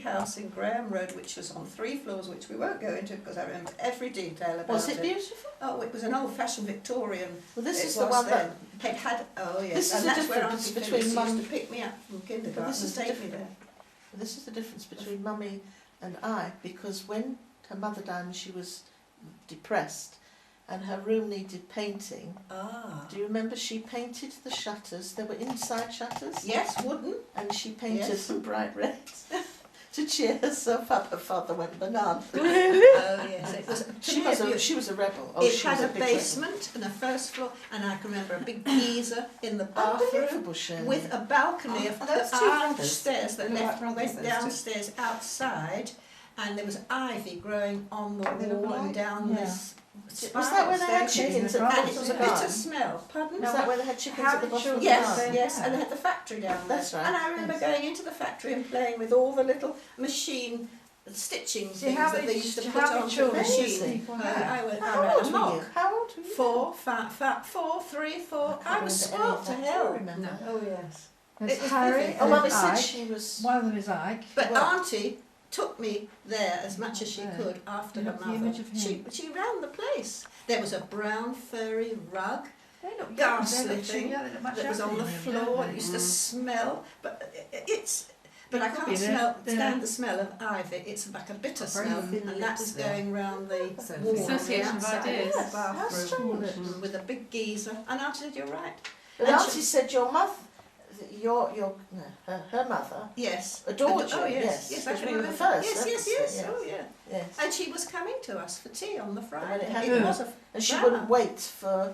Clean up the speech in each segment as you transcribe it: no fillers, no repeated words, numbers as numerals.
house in Graham Road, which was on 3 floors, which we won't go into because I remember every detail about it. Was it beautiful? Oh, it was an old-fashioned Victorian. Well, this it is the one then. that... It had, oh yes, This is and the that's where difference Auntie between Phyllis mum... used to pick me up from kindergarten This is and the take me there. This is the difference between Mummy and I, because when her mother died and she was depressed and her room needed painting, do you remember she painted the shutters? There were inside shutters. Yes, wooden. And she painted them bright red to cheer herself up. Her father went bananas. Really? Oh yes, it was. She was a rebel. It had a basement and a first floor, and I can remember a big geyser in the bathroom with a balcony of arched stairs that went downstairs outside, and there was ivy growing on the wall and down this. Was that where they had chickens? And it was a bitter smell. Pardon? Was that where they had chickens at the bottom of the Yes, garden? yes, and they had the factory down there. That's right. And I remember going into the factory and playing with all the little machine stitching things that they used to put onto the machine. How old were you? How old were you? 4, 5, 4, 3, 4. I was spoilt to hell. No. Oh yes. It was Harry. Oh, Mummy said she was... One of them is Ike. But Auntie took me there as much as she could after her mother. She ran the place. There was a brown furry rug, ghastly thing that was on the floor. It used to smell, but I can't stand the smell of ivy. It's like a bitter smell, and that was going round the wall Association of ideas. How strange. With a big geyser. And Auntie said, "You're right." But Auntie said your mother, her mother, yes, adored you. Oh yes, yes, I because we were the remember. first. Yes. Oh yeah. Yes. And she was coming to us for tea on the Friday. And she wouldn't wait for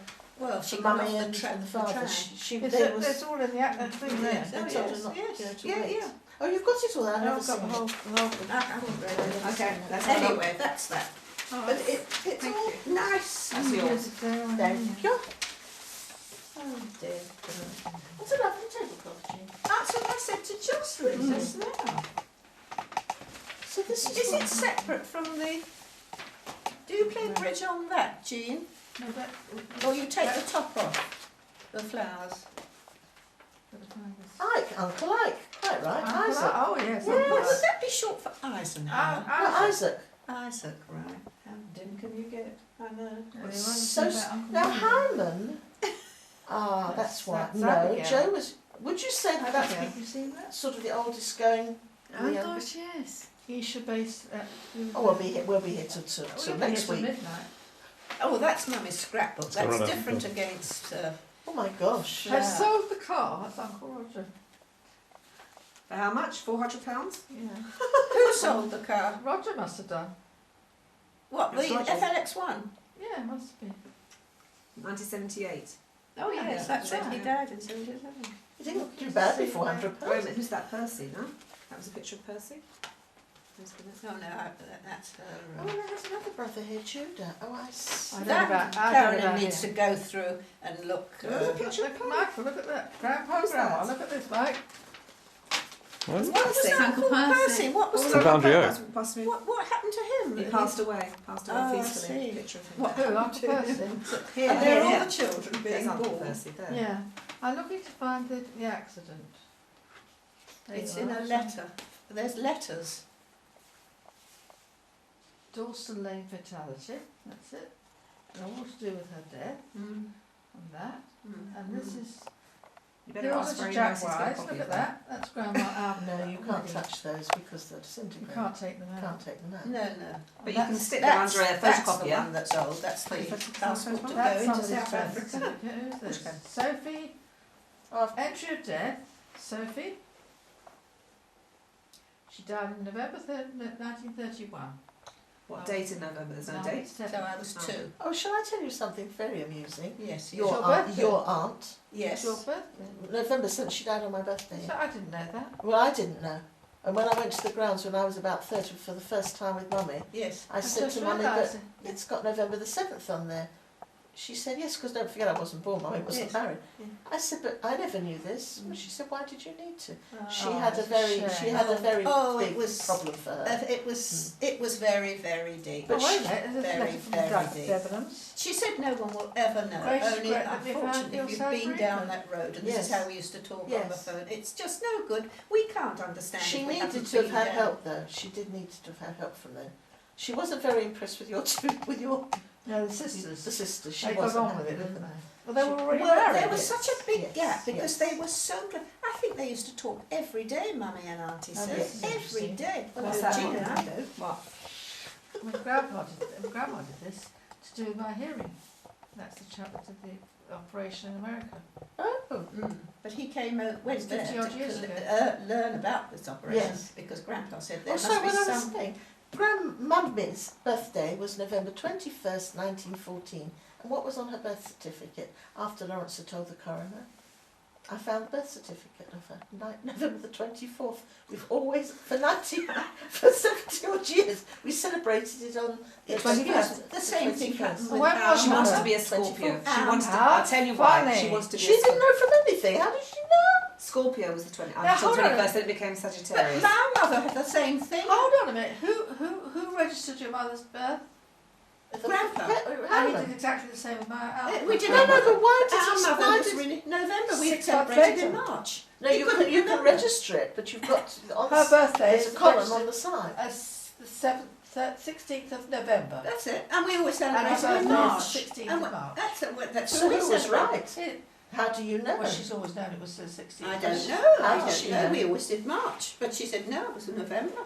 she Mummy and the father. It's all in the thing there. They told her not to wait. Yeah. Oh, you've got it all there. I've never seen got it. I haven't read it. Okay. Anyway, that's that. But it's all nice. That's yours. Thank you. Oh dear. What's a lovely tablecloth, Jean? That's what I said to Jocelyn just now. So this Is it separate from the... Do you play bridge on that, Jean? No, Or you take the top off? The flowers? Ike, Uncle Ike. Quite right. Isaac. Oh yes. Would that be short for Eisenhower? Isaac. Isaac, right. How dim can you get? I know. So, now Hyman... that's why. No, Joe was... Would you say that that's sort of the oldest going? Oh gosh, yes. Isha based. We'll be here till next week. Midnight. Oh, that's Mummy's scrapbook. That's different against... oh my gosh. I've sold the car. That's Uncle Roger. For how much? £400? Yeah. Who sold the car? Roger must have done. What, the FLX1? Yeah, must be. 1978. Oh yes, that's it. He died in 77. You didn't look too badly, £400. Wait a minute, who's that? Percy, no? That was a picture of Percy? No, that's her. Oh, there's another brother here, Judah. Oh, Carolyn needs to go through and look. There's a picture of Michael, look at that. Grandpa, look at this, Mike. What was Uncle Percy? What was the boundary oak? What happened to him? He passed away. I see. Picture of him. What, who? Uncle Percy? Here, And there are all the children being Uncle born. Percy there. Yeah. I'm looking to find the accident. It's in a letter. There's letters. Dawson Lane fatality. That's it. And all to do with her death. And that. And this is... You better ask very nice. Look at that. That's Grandma Alvin. No, you can't touch those because they're disintegrating. You can't take them out. Can't take them out. No. But you can stick them under a photocopier. That's the one that's old. That's the passport to go into South Africa. Who's this? Sophie. Entry of death. Sophie. She died in November 1931. What date in November? There's no date. So I was 2. Oh, shall I tell you something very amusing? Yes. Your aunt. Yes. Your birthday? November 7th, she died on my birthday. So I didn't know that. Well, I didn't know. And when I went to the grounds when I was about 30 for the first time with Mummy, yes, I said to Mummy that it's got November the 7th on there. She said, yes, because don't forget I wasn't born, Mummy wasn't married. Yeah. I said, but I never knew this. She said, why did you need to? She had a very big problem for her. It was very, very deep. But very deep. She said no one will ever know. Only, unfortunately, if you've been down that road, and this is how we used to talk on the phone, it's just no good. We can't understand. She needed to have had help, though. She did need to have had help from them. She wasn't very impressed with your No, the sisters. The sisters. She they got on with it, didn't they? Well, they were already married. There was such a big gap because they were so good. I think they used to talk every day, Mummy and Auntie said. Every day. What's that? Gina and I do. What? My grandma did this to do my hearing. That's the chap that did the operation in America. Oh. But he came went there 50-odd years ago. Learn about this operation because Grandpa said there must be some... Mummy's birthday was November 21st, 1914. And what was on her birth certificate after Lawrence had told the coroner? I found the birth certificate of her, November the 24th. We've always, for 70 odd years, we celebrated it on the 21st. The same thing happened with she wants to be a Scorpio. She wants to, I'll tell you why. She wants to be a Scorpio. She didn't know from anything. How did she know? Scorpio was the 21st, then it became Sagittarius. But my mother had the same thing. Hold on a minute. Who registered your mother's birth? Grandpa. And he did exactly the same with my we did but why did our mother was really November. We celebrated in March. No, you can register it, but you've got on her birthday. There's a column on the side. As the 16th of November. That's it. And we always celebrated in March. 16th of March. That's so who was right? How do you know? Well, she's always known it was the 16th. I don't know. I don't know. We always did March, but she said no, it was in November.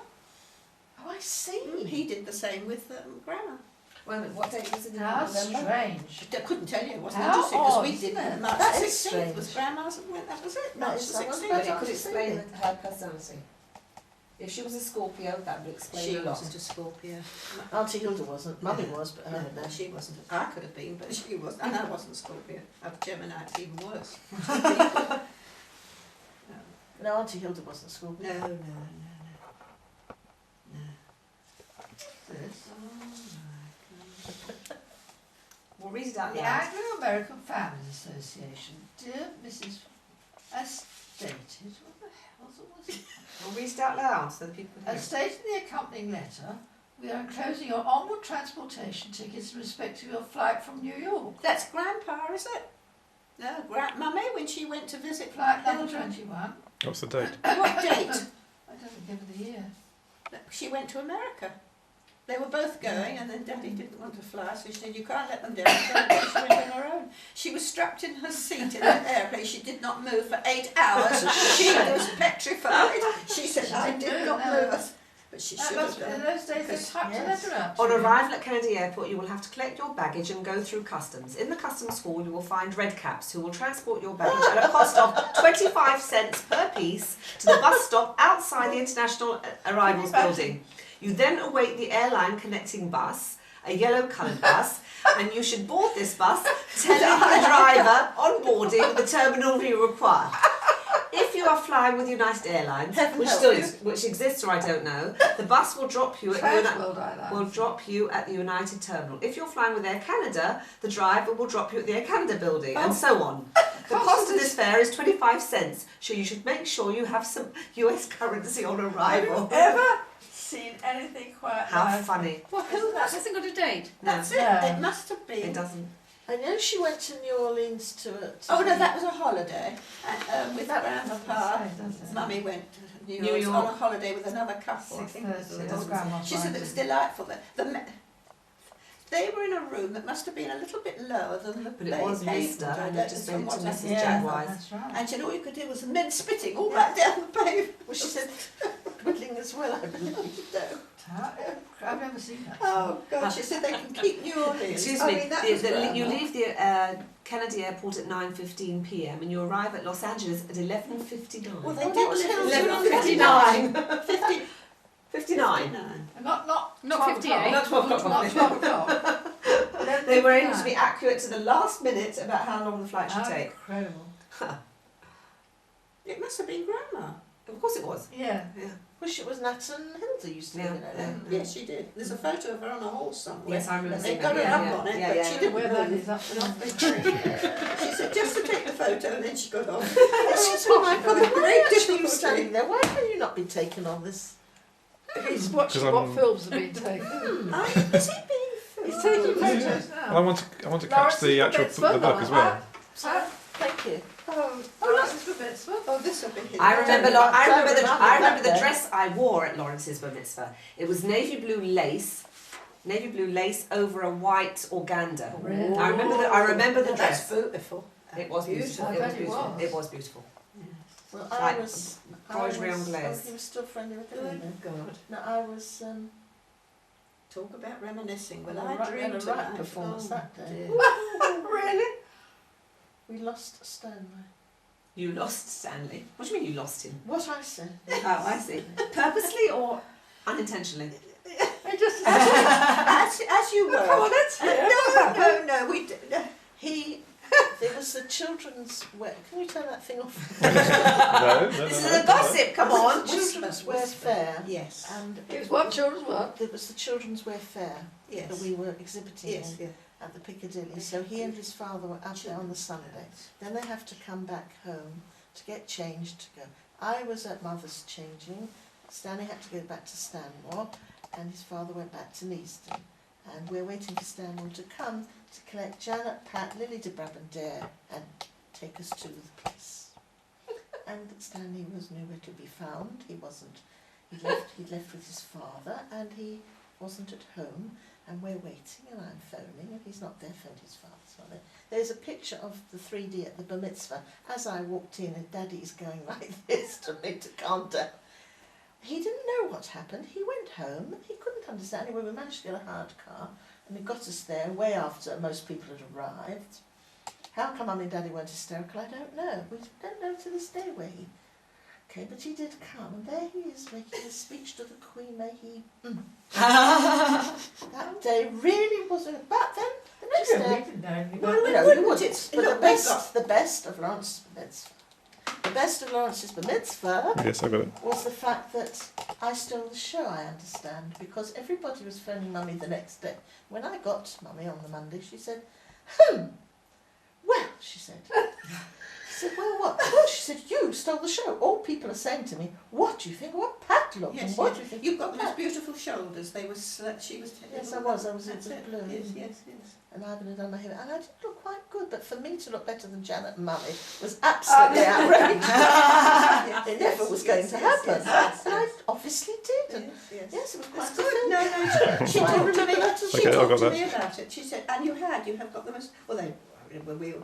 Oh, I see. He did the same with Grandma. Well, what date was it in How November? strange. I couldn't tell you. It wasn't How interesting because we odd, didn't. March That the is 16th strange. was Grandma's, and that was it. That March is the that one. 16th. But it could explain her personality. If she was a Scorpio, that would explain She a lot. wasn't a Scorpio. Auntie Hilda wasn't. Mummy was, but No, she wasn't. I could have been, but she wasn't. And I wasn't a Scorpio. I'm Gemini, it's even worse. No, Auntie Hilda wasn't Scorpio. No. This. We'll read it out The loud. Anglo-American Families Association. Dear Mrs. As stated, what the hell was it? We'll read it out loud so that people can hear As it. stated in the accompanying letter, we are enclosing your onward transportation tickets in respect to your flight from New York. That's Grandpa, is it? No, Mummy, when she went to visit Flight number 21. What's the date? What date? I don't give her the year. She went to America. They were both going, and then Daddy didn't want to fly, so she said, you can't let them down. She went on her own. She was strapped in her seat in an airplane. She did not move for 8 hours. She was petrified. She said, I did not move. But she should have done. In those days, they typed a letter out. On arrival at Kennedy Airport, you will have to collect your baggage and go through customs. In the customs hall, you will find red caps who will transport your baggage at a cost of 25 cents per piece to the bus stop outside the International Arrivals building. You then await the airline connecting bus, a yellow coloured bus, and you should board this bus, telling the driver on boarding the terminal you require. If you are flying with United Airlines, which exists or I don't know, the bus will drop you at the United Terminal. If you're flying with Air Canada, the driver will drop you at the Air Canada building, and so on. The cost of this fare is 25 cents, so you should make sure you have some US currency on arrival. Ever seen anything quite How like funny. Well, that hasn't got a date. That's it. No. It must have been. It doesn't. I know she went to New Orleans to Oh no, that was a holiday. And with That Grandpa, doesn't say, does it? Mummy went to New New York on York. a holiday with another couple. I think. She said it was delightful. They were in a room that must have been a little bit lower than the But it was Mr. and it just made it to Mrs. Jaguars. That's right. And she said all you could do was men spitting all right down the pavement. Well, she said twiddling as well, I believe. No. I've never seen that. Oh God, she said they can keep New Orleans. Excuse I me, mean, that was you leave the Kennedy Airport at 9:15 p.m. and you arrive at Los Angeles at 11:59. Well, they Oh, did that was tell 11:59. 59. Not 58. Not 12 o'clock. Not 12 o'clock. They were aiming to be accurate to the last minute about how long the flight should take. Incredible. It must have been Grandma. Of course it was. Yeah. Yeah. Wish it was Nat and Hilda used to live in it. Yes, she did. There's a photo of her on a horse somewhere. Yes, I remember They seeing got that. her up on it, but she didn't Where that move. is up and off. She said just to take the photo, and then she got off. This is what I got. Why Great actually you difficulty. standing there? Why can you not be taken on this? He's watching 'Cause what I'm- films have been taken. Is he being filmed? He's taking photos Well, I now. want to catch Lawrence the is a actual bit the fun, book as well. Thank you. Oh, Lawrence is for bits. Oh, this will be hidden. I remember That the day. dress I wore at Lawrence's bar mitzvah. It was navy blue lace over a white organda. Oh, really? I remember the dress. That's beautiful. It was beautiful. I It was bet it beautiful. was. It was beautiful. Well, Like Oh, embroidery on glaze. he was still friendly with the Good women. God. No, I was Talk about reminiscing. Well, on I a dreamed rap tonight. performance Oh, that day. dear. Really? We lost Stanley. You lost Stanley. What do you mean you lost him? What I said. Oh, I see. Purposely or unintentionally? It just As you were. Come on, let's hear. No. There was a children's wear. Can you turn that thing off? No. This is a gossip. Come on. Children's wear fair. Yes. And It was one children's work. there was the children's wear fair that Yes. we were exhibiting Yes. in at the Piccadilly. So he and his father were out there on the Sunday. Then they have to come back home to get changed to go. I was at Mother's changing. Stanley had to go back to Stanmore, and his father went back to Neaston. And we're waiting for Stanmore to come to collect Janet, Pat, Lily de Brabandere and take us to the place. And Stanley was nowhere to be found. He wasn't. He'd left with his father, and he wasn't at home. And we're waiting, and I'm phoning, and he's not there. Phoned his father's not there. There's a picture of the 3D at the bar mitzvah. As I walked in, and Daddy's going like this to me to calm down. He didn't know what happened. He went home, and he couldn't understand. Anyway, we managed to get a hired car, and it got us there way after most people had arrived. How come Mummy and Daddy weren't hysterical, I don't know. We don't know to this day where he... Okay, but he did come, and there he is making a speech to the Queen. May he... That day really wasn't... But then, the next day... Well, No, wouldn't you wouldn't. it? But Look, the best of Lawrence's bar mitzvah. The best of Lawrence's bar mitzvah Yes, I got it. was the fact that I stole the show, I understand, because everybody was phoning Mummy the next day. When I got Mummy on the Monday, she said, well, she said. She said, well, what? Well, she said, you stole the show. All people are saying to me, what do you think? What Pat looked? Yes, and what yes. do you think? You've got of those Pat? beautiful shoulders. They were. She was. Yes, I was. I was in That's the it. blue. Yes. And Ivan had done my hair, and I did look quite good, but for me to look better than Janet and Mummy was absolutely outrageous. It never was going to happen. Yes. And I obviously did. And yes, it was quite That's good. No, she Right. talked to me. She Okay, I got talked to that. me about it. She said, and you have got the most. Well, they were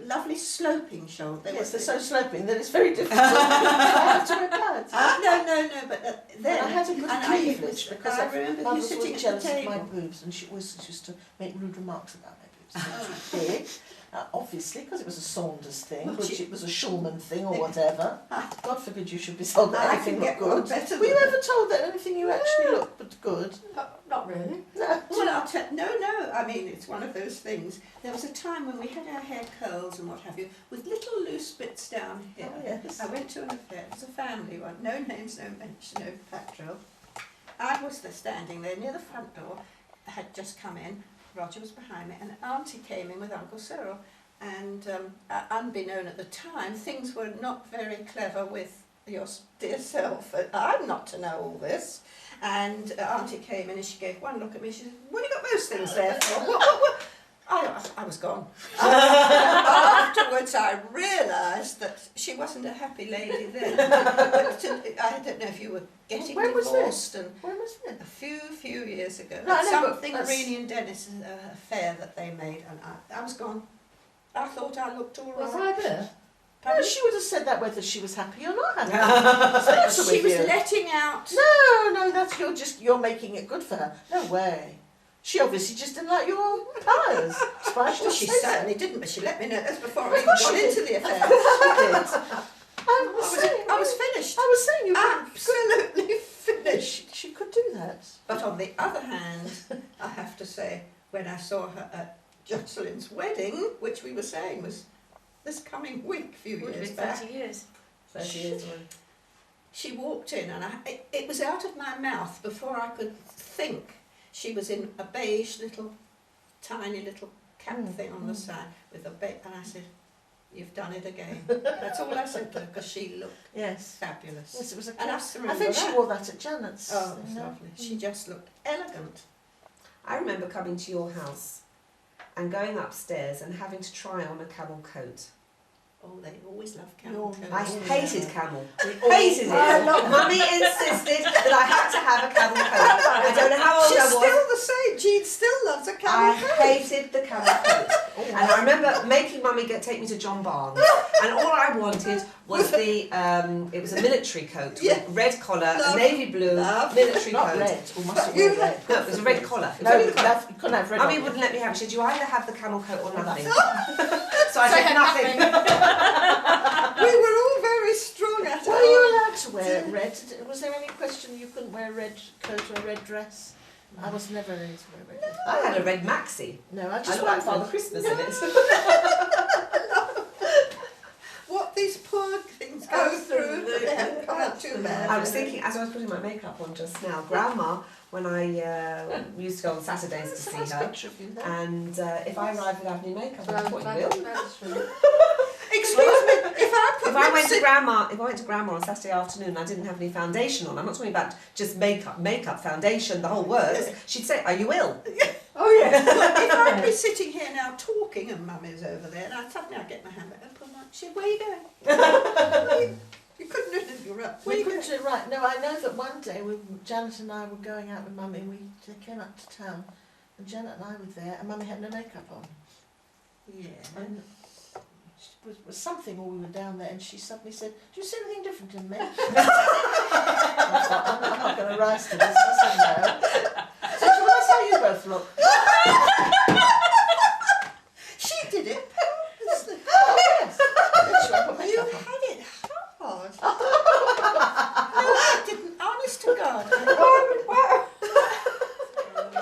lovely sloping shoulders. Yes, they're so sloping that it's very difficult. I have to wear pads. No, but then And I had a good and cleavage because I remember you Mother was sitting at the jealous of my table. boobs, and she always used to make rude remarks about my boobs. So she did, obviously, because it was a Saunders thing, Well, which she- it was a Schulman thing or whatever. God forbid you should be told that I anything can looked get one good. better Were you than ever told that anything you actually looked but good? Not really. No. Well, I'll tell. No. I mean, it's one of those things. There was a time when we had our hair curls and what have you, with little loose bits down here. Oh, yes. I went to an affair. It was a family one. No names, no mention, no patrol. I was there standing there near the front door. I had just come in. Roger was behind me, and Auntie came in with Uncle Cyril. And unbeknown at the time, things were not very clever with your dear self. I'm not to know all this. And Auntie came in and she gave one look at me. She said, "What have you got those things there for?" What? I was gone. Afterwards, I realised that she wasn't a happy lady then. But I don't know if you were getting When was divorced. this? When was it? A few years ago. No, I know, but Something that's- Reenie and Dennis affair that they made, and I was gone. I thought I looked all Was right. I there? No, she would have said that whether she was happy or not happy. She was letting out. No, that's you're making it good for her. No way. She obviously just didn't like your colours. Well, she certainly didn't, but she let me know that's before I Of even course got she into did. the affair. She did. I was finished. I was saying you Absolutely finished. she could do that. But on the other hand, I have to say, when I saw her at Jocelyn's wedding, which we were saying was this coming week, a few years back. 30 years. 30 years away. she walked in and it was out of my mouth before I could think. She was in a beige tiny little cap thing on the side with a bit, and I said, "You've done it again." That's all I said to her, because she looked fabulous. Yes, it was a And I think she wore that at Janet's. Oh, it was lovely. She just looked elegant. I remember coming to your house and going upstairs and having to try on a camel coat. Oh, they always love camel coats. I hated camel. Hated it. Mummy insisted that I had to have a camel coat. I don't know how old She's I was. still the same. Jean still loves a camel coat. I hated the camel coat. And I remember making Mummy take me to John Barnes. And all I wanted was it was a military coat with red collar, a navy blue military coat. Red. Or must it be red? No, it was a red collar. No, you couldn't have red. Mummy wouldn't let me have it. She said, "You either have the camel coat or nothing." So I said nothing. We were all very strong at it. Were you allowed to wear red? Was there any question you couldn't wear a red coat or a red dress? I was never able to wear red dress. I had a red maxi. No, I I just looked like wondered. Father Christmas in it. What these poor things go through, they haven't come out too bad. I was thinking, as I was putting my makeup on just now, Grandma, when I used to go on Saturdays to see her, and if I arrived without any makeup, I thought you will. Excuse me, if I went to Grandma on Saturday afternoon and I didn't have any foundation on, I'm not talking about just makeup, foundation, the whole works, she'd say, "Are you ill?" Oh yeah. If I'd be sitting here now talking and Mummy's over there, and suddenly I'd get my hand back and put my, she said, "Where are you going?" You couldn't interrupt. We couldn't do it right. No, I know that one day Janet and I were going out with Mummy, and they came up to town, and Janet and I were there, and Mummy had no makeup on. Yeah. And it was something while we were down there, and she suddenly said, "Do you see anything different in me?" I thought, I'm not going to rise to this. I said, "No." So well, that's how you both look. She did it purposely. Oh, yes. You had it hard. No, I didn't. Honest to God. It's a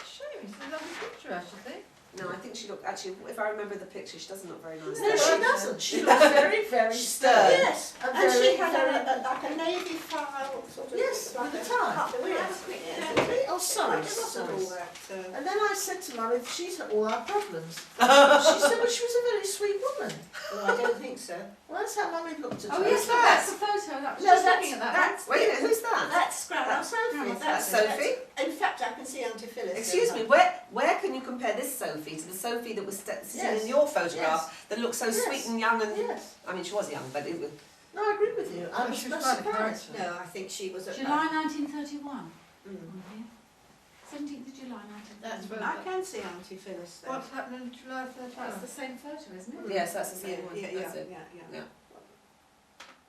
shame. It's a lovely picture, I should think. No, I think she looked, actually, if I remember the picture, she doesn't look very nice. No, she doesn't. She looks very, very stern. Yes, and she had like a navy file sort of. Yes, like with a the tie. cut. Oh, sorry. And then I said to Mummy, "She's had all our problems." She said, "Well, she was a very sweet woman." Well, I don't think so. Well, that's how Mummy looked at her. Oh yes, that's the photo. That was just looking at that. Wait a minute, who's that? That's Grandma Sophie. That's Sophie? In fact, I can see Auntie Phyllis. Excuse me, where can you compare this Sophie to the Sophie that was sitting in your photograph that looked so sweet and young and... Yes. I mean, she was young, but it was... No, I agree with you. I was She was not quite a surprised. character. No, I think she was at July 1931. Mm. 17th of July 1931. That's where I can see Auntie Phyllis there. What's happening in July 31? That's the same photo, isn't it? Yes, that's the same one. Yeah. That's it.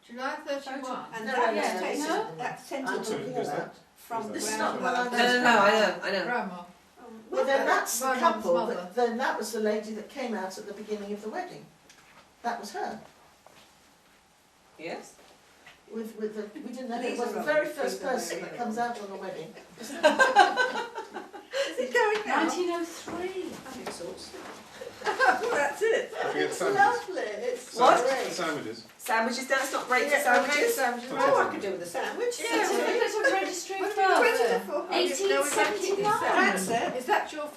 July 31. And No, that no, was no, taken, no. that's sent I'm to talking about. from This is Grandma. not what I No, I know. Grandma. Well, then that's the My mum's couple. mother. Then that was the lady that came out at the beginning of the wedding. That was her. Yes? We didn't know These it was are the lovely. very first These are person very that comes out on a wedding. Is it going now? 1903. I'm exhausted. That's it. It's lovely. It's What? great. Sandwiches. Sandwiches, that's not great for Yeah, sandwiches. sandwiches. Oh, I could do with a sandwich. Certificate of registry of What birth. 1879. That's it. Is that your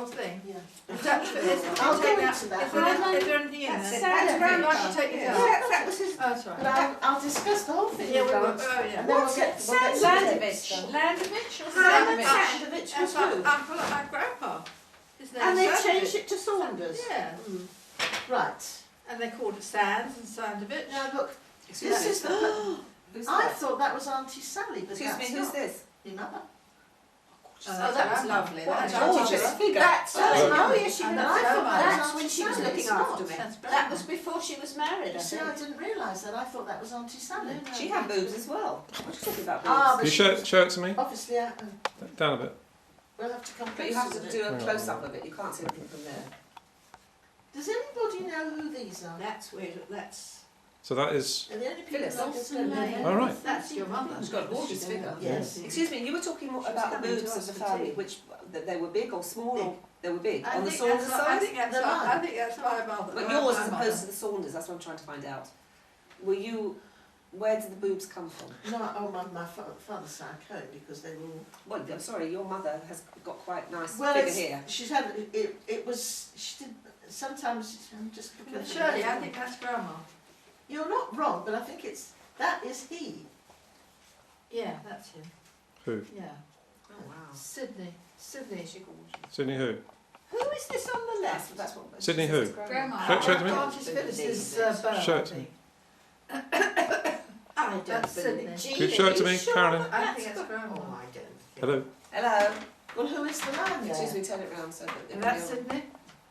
thing? Yeah. Is that is I'll go take into that. Is there anything in That's there? it. That's That's Would you Grandma. like to take it Yeah. out? That was his. Oh, that's But right. I'll discuss the whole thing. Yeah, with we will. Lance, Oh, yeah. And then we'll get the dates Landovich. done. Landovich or Sandwich. Sandovich? Sandwich That's was who? my grandpa. His name And they is changed Sandovich. it to Saunders. Yeah. Right. And they called it Sands and Sandovich. Now look, Excuse this me. is the... Who's I that? thought that was Auntie Sally, but Excuse me, that's who's not. this? Your mother. Oh, that's lovely. What That's a gorgeous gorgeous. figure. That's That's oh lovely. yes, she And was. I thought that That's was when she was Sally. looking It's after not. me. That's That was before she was married. I You see, I think. didn't realise that. I thought that was Auntie Sally. She had boobs as well. What are you talking about boobs? Ah, Can but you she show it to me? obviously, Down a bit. we'll have to come But you closer have to with do it. a close-up of it. You can't see anything from there. Does anybody know who these are? That's where. That's. So that is. They're the only people Phyllis. that just Olsen don't know. Lane. All right. That's your mother. She's got a gorgeous figure. Yes. Excuse me, you were talking more She was about the coming to boobs us of the for family, tea. which that they were big or small, or they were big I on the think Saunders that's- I side. think that's They're my mine. mother. But yours as opposed to the Saunders. That's what I'm trying to find out. Were you Where did the boobs come from? No, my father's side home because they were all... Well, I'm sorry, your mother has got quite nice Well, figure here. she's had, it was, she did, sometimes, I'm just looking at Shirley, I think that's Grandma. You're not wrong, but I think that is he. Yeah, that's him. Who? Yeah. Oh, wow. Sydney. Sydney. Sydney who? Who is this on the left? That's what Sydney who? Grandma. Show it to me. Auntie Phyllis's beau, Show it I to me. think. I don't That's Sydney. believe. Could you show it to me, Sure, Carolyn? I think that's Grandma. Oh, I don't think. Hello. Hello. Well, who is the man there? Excuse me, turn it round so that... And that's Sydney.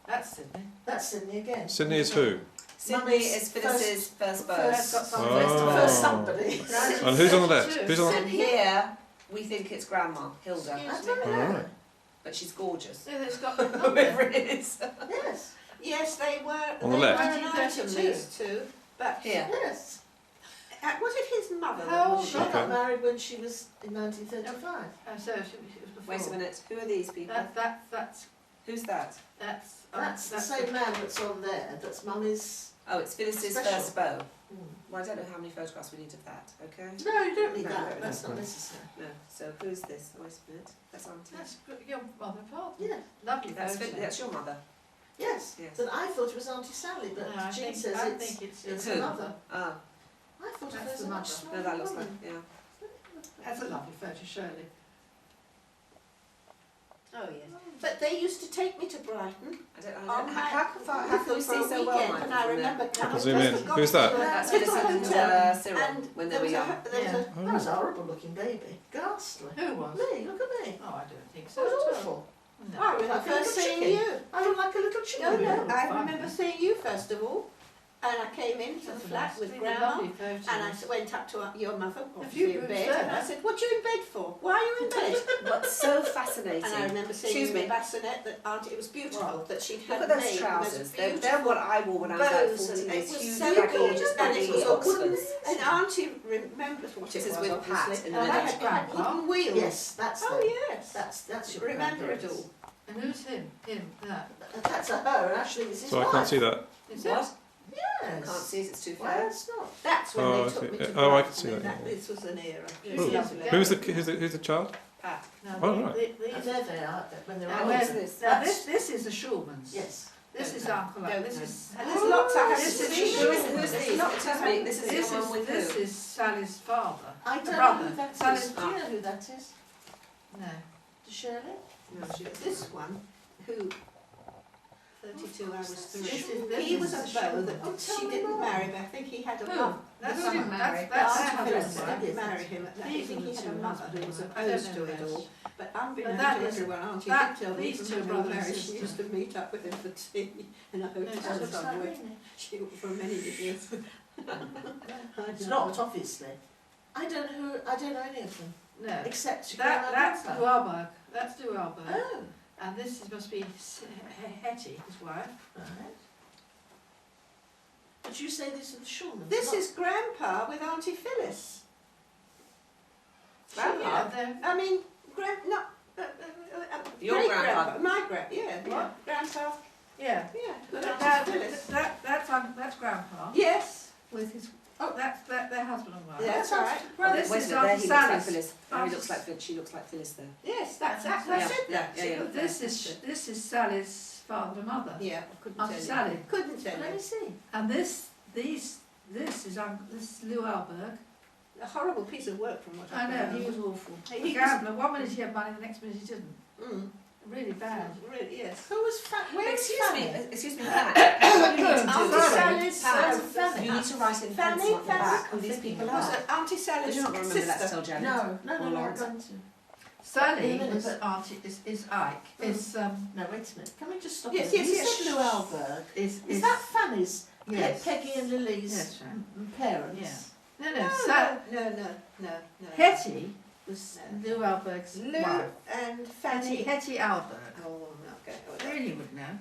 That's Sydney. That's Sydney again. Sydney is who? Sydney Mummy's is Phyllis's first beau. First got some Oh. First somebody. And who's on the left? Who's on the... And here, we think it's Grandma, Hilda. I don't know. Alright. But she's gorgeous. Yeah, it's got Whoever it is. Yes. Yes, they were. On the they left. were an item, these two. But Here. Yes. was it his mother? How that old was She Okay. got married when she was in 1935. So it was before. Wait a minute, who are these people? That's Who's that? That's the same man that's on there. That's Mummy's... Oh, it's Phyllis's Special. first beau. Mm. Well, I don't know how many photographs we need of that, okay? No, you don't need No, that. no, That's no. not necessary. No, so who's this? Oh, wait a minute. That's Auntie. That's your mother and father. Yeah. Lovely That's, photo. that's your mother. Yes. Yes. But I thought it was Auntie Sally, but No, I Jean think, says I it's think it's it's Who? her mother. Ah, I thought it That's was the a much mother. smaller no, that looks like, woman. yeah. That's a lovely photo, Shirley. Oh yes. But they used to take me to Brighton. I don't on know. my- How can we for a see so well, weekend, Michael, and I from there? remember I coming. can zoom in. Forgot Who's that? to That's little Phyllis and hotel, Cyril and when they there were was young. That was a horrible looking baby. Ghastly. Who was? Me, look at me. Oh, I don't think It so. was at all. awful. No. I remember Like a little first seeing chicken. you. I look like a little chicken. No, no, I Fine. remember seeing you first of all, and I came into the That's a flat nice- with really Grandma, lovely photo. and I went up to your mother, few obviously in rooms bed, there. and I said, "What are you in bed for? Why are you in bed?" What's so fascinating? And I remember seeing Excuse you me. in bassinet that Auntie, it was beautiful that she'd Look had at those made. trousers. Those They're what I wore when I was like bows, 14. and Those it was huge, so baggy, gorgeous, and it was a wooden. Oxfords. And Auntie remembers what This it is was, with Pat obviously. in the And middle. I had wooden wheels. Yes, that's Oh the, yes. that's your Remember it grandparents. all. And who's him? Him, that. That's a her, and actually it's his So I wife. can't see that. Is What? it? Yes. Can't see it, it's too Well, fair. it's not. That's when Oh, I they took see. me to Oh, I can Brighton, see and that, yeah. This was an era. Who's It was the- lovely. Who's the child? Pat. No, Oh, the- right. the- And these- there they are, when they're Now, older. where's this? Now this is the Schulmans. Yes. This is No. Uncle. No, This no. is. And there's lots I have This to is see. Who's these? Excuse me, this is This the one with this who? is Sally's father. I don't know brother. who that is. Sally's Do you know who that is? No. Shirley? No, she This one, who 32 hours through. This He is was the a beau that Oh, tell she me didn't more. marry, but I think he had a Who? mother. That's That's him. married. That's Auntie Auntie Phyllis Phyllis. didn't marry him. I These think are he the had two a mother who was husbands. I don't opposed know to it this. all. But unbeknownst that to is- everyone, Auntie that- did tell me these from two when they were brothers and married, she sisters. used to meet up with him for tea in a hotel That looks like somewhere. Rini. She for many years. It's not, obviously. I don't know any of them. No. Except That's Grandpa. Dualberg. That's Dualberg. Oh, And this must be Hetty, his wife. right. But you say this is the Schulmans? This not- is Grandpa with Auntie Phyllis. Yeah, Grandpa? they're- I mean, Your great-grandpa. grandfather. My yeah. What? Grandpa, yeah. yeah. With That, Auntie Phyllis. that's Grandpa Yes. with his. Oh, that's their husband and wife. Yeah, that's right. Well, Wait this a is minute, there Auntie he looks like Sally's. Phyllis. There he Auntie- looks like Phyllis. She looks like Phyllis there. Yes, that's I Yeah, said that. yeah, She yeah. looked This like is that. this is Sally's father and mother. Yeah, I couldn't Auntie tell you. Sally. Couldn't tell Let me you. see. And this is Lou Alberg. A horrible piece of work from what I know, he remember. was awful. He A was- gambler. One minute he had money, the next minute he didn't. Mm. Really bad. Really, yes. Who was where is Fanny? Excuse me, Pat. What you need to do Auntie is- Sally's Pat, Fanny. you need to write in Fanny, pencil at the Fanny. back who these people Was are. it Auntie Did Sally's you not remember that to sister? tell Janet? No, Or I'm Lawrence? going to. Sally In a minute, was but- Auntie is Ike. Is No, wait a minute. Can we just stop Yes, it? yes, You yes. said Lou Alberg. is Is that Fanny's? yes. Peggy and Lily's Yes, right. parents? Yeah. No, No, no. no. Hetty was No. Lou Alberg's Lou wife. and Fanny. Hetty Alberg. Oh, I'm not going with that. Really would know.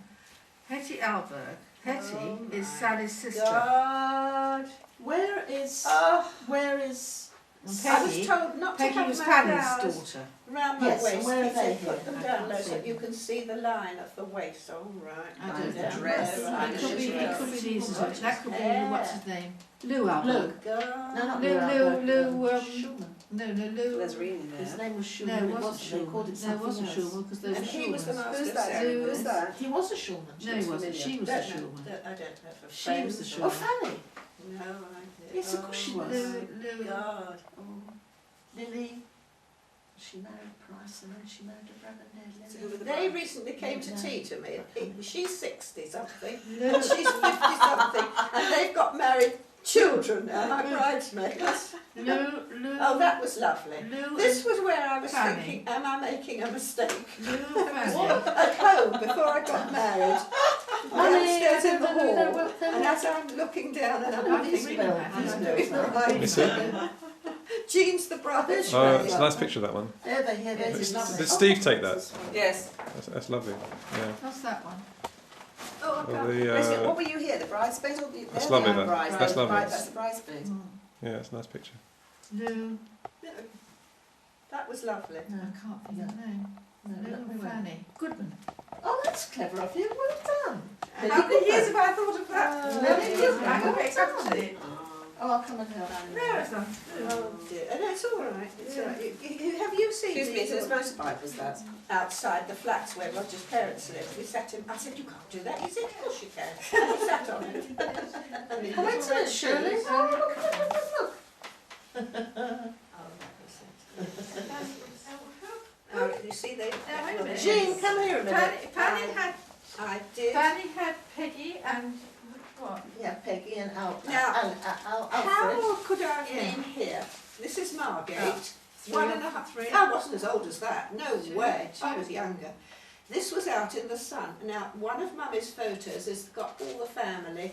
Hetty Alberg. Hetty Oh is my Sally's sister. God. Where is Oh, where is And I was Peggy, told not Peggy to have was my Fanny's flowers daughter. round my Yes, and waist. where are He they said here? put them I down can't low see so them. you can see the line of the waist. All right. I Down don't there. know. dress. It could be these as well. That could be, what's his name? Lou Lou. Albert. God. No, not Lou, Albert, Lou, Schulman. No, Lou. There's Rini His there. name was Schulman. No, it They wasn't called it Schulman. No, it wasn't something else. Schulman because those And were he was the Schulmans. master Who's of that? ceremonies. Who's that? He was a Schulman. No, he wasn't. She was the Don't know. Schulman. I don't have a She was the friend. Oh, Schulman. Fanny. No idea. Yes, of course she was. Lou. God. Oh, Lily. She married Price and then she married a brother named So who were Lily. the They brides? recently came to tea to me. She's 60 something, Lou. and she's 50 something, and they've got married children now, my bridesmaids. Lou. Oh, that was lovely. Lou. This was where I was Fanny. thinking, am I making a mistake? Lou Fanny. At home, before I got married, downstairs in the hall, and as I'm looking down and I'm thinking, I'm doing the right Miss it? thing. Jean's the brother. Oh, it's a nice picture, that one. There they, here they It's did. lovely. Did Steve take that? Yes. That's lovely. Yeah. What's that one? Oh, I Well, can't. the, What were you here? The bridesmaids or the? That's they're lovely, the that. bridesmaids. That's lovely. That's the bridesmaids. yeah, it's a nice picture. Lou. That was lovely. No, I can't think of the name. no, Lou no. Fanny. Goodman. Oh, that's clever of you. Well done. How many years have I thought of that? Many years. I got exactly. Oh, I'll come and help. No, it's not. Oh dear. And it's all right. It's all right. Have you seen Excuse me, these so whose motorbike was that? outside the flats where Roger's parents lived? We sat him. I said, you can't do that. He said, of course you can. And he sat on it. And he Come little into red it, Shirley. shoes. Oh, look. Oh, that was it. Oh, you see, they. Now, wait a minute. Jean, come here a minute. Fanny had I did. Peggy and what? Yeah, Peggy and Alfred. Now, Alfred. How could I have Yeah. been here? This is Margate. Oh. 1.5. I wasn't as old as that. No way. She was younger. This was out in the sun. Now, one of Mummy's photos has got all the family,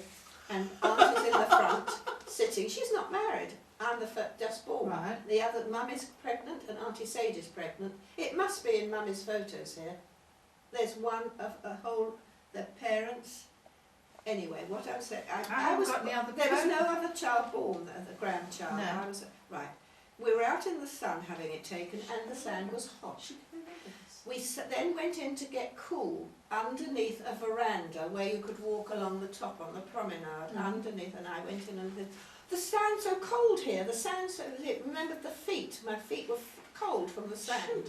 and Auntie's in the front, sitting. She's not married. I'm the just born. Right. The other Mummy's pregnant, and Auntie Sage is pregnant. It must be in Mummy's photos here. There's one of a whole, the parents. Anyway, what I was saying, I haven't was. got the other There was photo. no other child born, the grandchild. No. I was right. We were out in the sun having it taken, and the sand was hot. We then went in to get cool underneath a veranda where you could walk along the top on the promenade underneath, and I went in and the sand's so cold here. The sand so remember the feet. My feet were cold from the sand,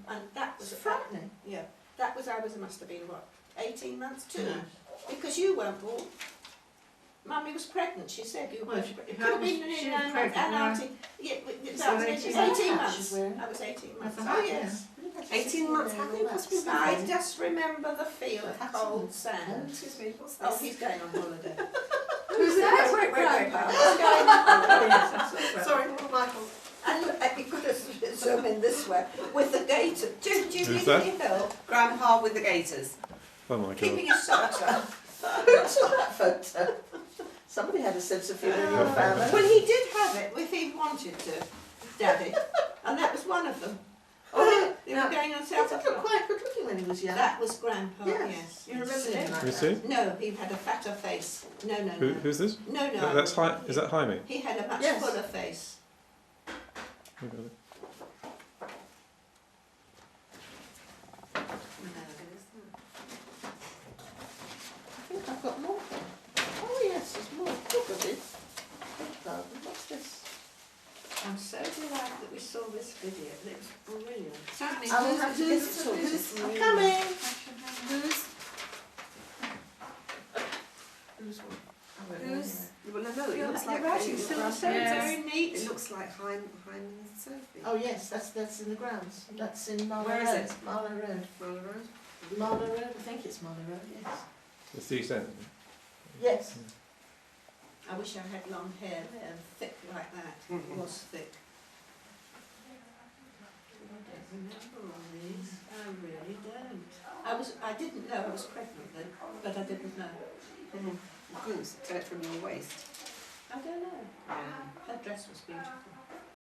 and that was frightening. Yeah, that was must have been what 18 months too, No. because you weren't born. Mummy was pregnant. She said you were. Well, It she- could how have was been she nearly 9 months. pregnant And when I- Auntie, yeah, So that was 18 18 months. months. I was 18 months. That's a Oh hat, yes. 18 months, how can you possibly be I pregnant? just remember the feel of That's cold all. sand. Excuse me, what's Oh, this? he's going on holiday. Who's that? Wait. Grandpa. He's going on holiday. Sorry, Michael. And look, you could have zoomed in this way with the gator. Do you Who's need that? any help? Grandpa with the gators. Oh my Keeping god. his socks on. Who took that photo? Somebody had a sense of humour in your family. Well, he did have it if he wanted to, Daddy. And that was one of them. Oh, They were going on he South looked Africa. quite good looking when he was young. That was Grandpa, Yes. yes. You remember him like You that? see? No, he had a fatter face. No. Who's this? No. That's Is that Jaime? He had a much Yes. fuller face. Who got it? I think I've got more. Oh yes, there's more. Look at this. What's this? I'm so delighted that we saw this video. It was brilliant. I will have to get it sorted. I'm coming. Who's what? Well, no, it looks You're like right, it's still so very neat. It looks like Hyman and Sophie. Oh yes, that's in the grounds. That's in Marlow Where is Road. it? Marlow Road. Marlow Road. Marlow Road. I think it's Marlow Road. Yes. It's the East End. Yes. I wish I had long hair there and thick like that. It was thick. I don't remember all these. I really don't. I didn't know I was pregnant then, but I didn't know. You couldn't tell it from your waist. I don't know. Yeah. Her dress was beautiful.